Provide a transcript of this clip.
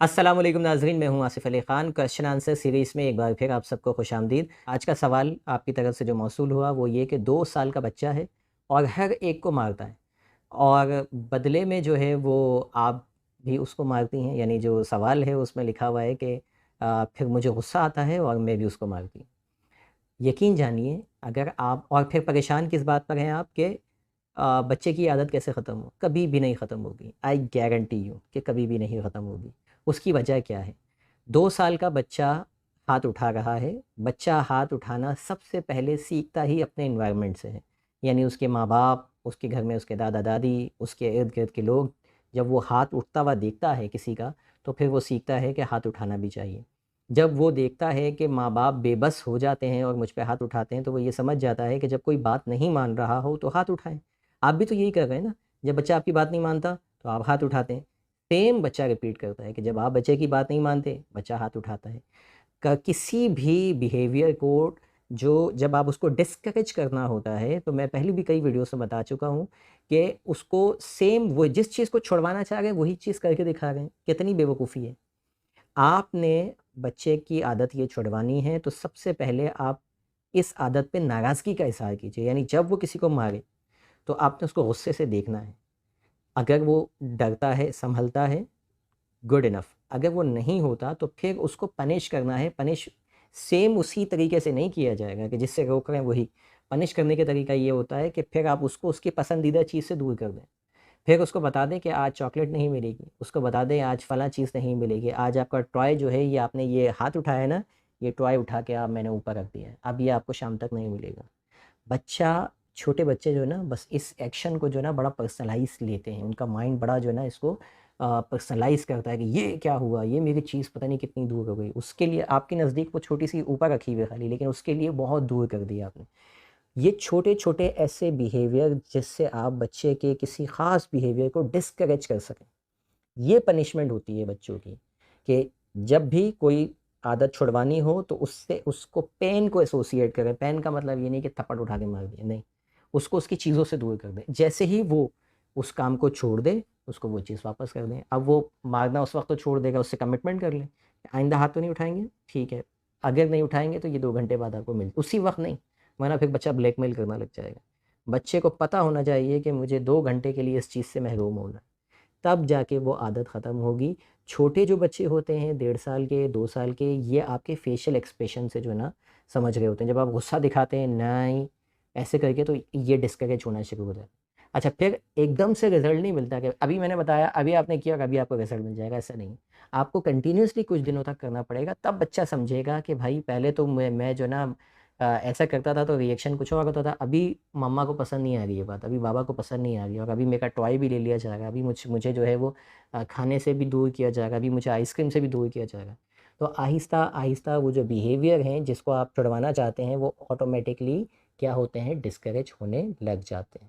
अस्सलाम वालेकुम नाज़रीन, मैं हूँ Asif Ali Khan. Question answer series में एक बार फिर आप सबको खुशामदीद। आज का सवाल आपकी तरफ से जो मौसूल हुआ वो ये कि 2 साल का बच्चा है और हर एक को मारता है और बदले में जो है वो आप भी उसको मारती हैं। यानी जो सवाल है उसमें लिखा हुआ है कि फिर मुझे गुस्सा आता है और मैं भी उसको मारती हूँ। यकीन जानिए, अगर आप और फिर परेशान किस बात पर हैं आप कि बच्चे की आदत कैसे ख़त्म हो? कभी भी नहीं ख़त्म होगी। आई गारंटी यू कि कभी भी नहीं ख़त्म होगी। उसकी वजह क्या है? 2 साल का बच्चा हाथ उठा रहा है। बच्चा हाथ उठाना सबसे पहले सीखता ही अपने एनवायरनमेंट से है। यानी उसके माँ-बाप, उसके घर में उसके दादा-दादी, उसके इर्द-गिर्द के लोग, जब वो हाथ उठता हुआ देखता है किसी का, तो फिर वो सीखता है कि हाथ उठाना भी चाहिए। जब वो देखता है कि माँ-बाप बेबस हो जाते हैं और मुझ पे हाथ उठाते हैं, तो वो ये समझ जाता है कि जब कोई बात नहीं मान रहा हो, तो हाथ उठाएँ। आप भी तो यही कर रहे हैं ना? जब बच्चा आपकी बात नहीं मानता, तो आप हाथ उठाते हैं। सेम बच्चा रिपीट करता है कि जब आप बच्चे की बात नहीं मानते, बच्चा हाथ उठाता है। किसी भी बिहेवियर को जो जब आप उसको डिस्करेज करना होता है, तो मैं पहले भी कई वीडियोस में बता चुका हूँ कि उसको सेम वो जिस चीज़ को छुड़वाना चाह रहे हैं, वही चीज़ करके दिखा रहे हैं। कितनी बेवकूफ़ी है। आपने बच्चे की आदत ये छुड़वानी है, तो सबसे पहले आप इस आदत पे नाराज़गी का इज़हार कीजिए। यानी जब वो किसी को मारे, तो आपने उसको गुस्से से देखना है। अगर वो डरता है, सँभलता है, गुड इनफ। अगर वो नहीं होता तो फिर उसको पनिश करना है। पनिश सेम उसी तरीके से नहीं किया जाएगा कि जिससे रोक रहे हैं वही। पनिश करने का तरीका ये होता है कि फिर आप उसको उसकी पसंदीदा चीज़ से दूर कर दें। फिर उसको बता दें कि आज चॉकलेट नहीं मिलेगी। उसको बता दें आज फलाँ चीज़ नहीं मिलेगी। आज आपका टॉय जो है ये आपने ये हाथ उठाया है ना, ये टॉय उठा के आप मैंने ऊपर रख दिया है। अब ये आपको शाम तक नहीं मिलेगा। बच्चा छोटे बच्चे जो है ना बस इस एक्शन को जो है ना बड़ा पर्सनलाइज़ लेते हैं। उनका माइंड बड़ा जो है ना इसको पर्सनलाइज़ करता है कि ये क्या हुआ? ये मेरी चीज़ पता नहीं कितनी दूर हो गई। उसके लिए आपके नज़दीक वो छोटी-सी ऊपर रखी हुई है खाली, लेकिन उसके लिए बहुत दूर कर दिया आपने। ये छोटे-छोटे ऐसे बिहेवियर जिससे आप बच्चे के किसी ख़ास बिहेवियर को डिस्करेज कर सकें। ये पनिशमेंट होती है बच्चों की कि जब भी कोई आदत छुड़वानी हो तो उससे उसको पेन को एसोसिएट करें। पेन का मतलब ये नहीं कि थप्पड़ उठा के मार दिया, नहीं। उसको उसकी चीज़ों से दूर कर दें। जैसे ही वो उस काम को छोड़ दे, उसको वो चीज़ वापस कर दें। अब वो मारना उस वक़्त तो छोड़ देगा, उससे कमिटमेंट कर लें। आइंदा हाथ तो नहीं उठाएँगे? ठीक है। अगर नहीं उठाएँगे तो ये 2 घंटे बाद आपको मिल उसी वक़्त नहीं, वरना फिर बच्चा ब्लैकमेल करना लग जाएगा। बच्चे को पता होना चाहिए कि मुझे 2 घंटे के लिए इस चीज़ से महरूम होना है। तब जाके वो आदत ख़त्म होगी। छोटे जो बच्चे होते हैं 1.5 साल के, 2 साल के, ये आपके फ़ेशियल एक्सप्रेशन से जो है ना समझ रहे होते हैं। जब आप गुस्सा दिखाते हैं, नहीं, ऐसे करके तो ये डिस्करेज होना शुरू हो जाता है। अच्छा, फिर एकदम से रिज़ल्ट नहीं मिलता कि अभी मैंने बताया, अभी आपने किया और अभी आपको रिज़ल्ट मिल जाएगा, ऐसा नहीं। आपको कंटिन्यूअसली कुछ दिनों तक करना पड़ेगा, तब बच्चा समझेगा कि भाई पहले तो मैं जो है ना ऐसा करता था तो रिएक्शन कुछ और होता था, अभी मम्मा को पसंद नहीं आ रही ये बात, अभी बाबा को पसंद नहीं आ रही है और अभी मेरा टॉय भी ले लिया जाएगा, अभी मुझे जो है वो खाने से भी दूर किया जाएगा, अभी मुझे आइसक्रीम से भी दूर किया जाएगा। तो आहिस्ता-आहिस्ता वो जो बिहेवियर हैं जिसको आप छुड़वाना चाहते हैं वो ऑटोमैटिकली क्या होते हैं डिस्करेज होने लग जाते हैं।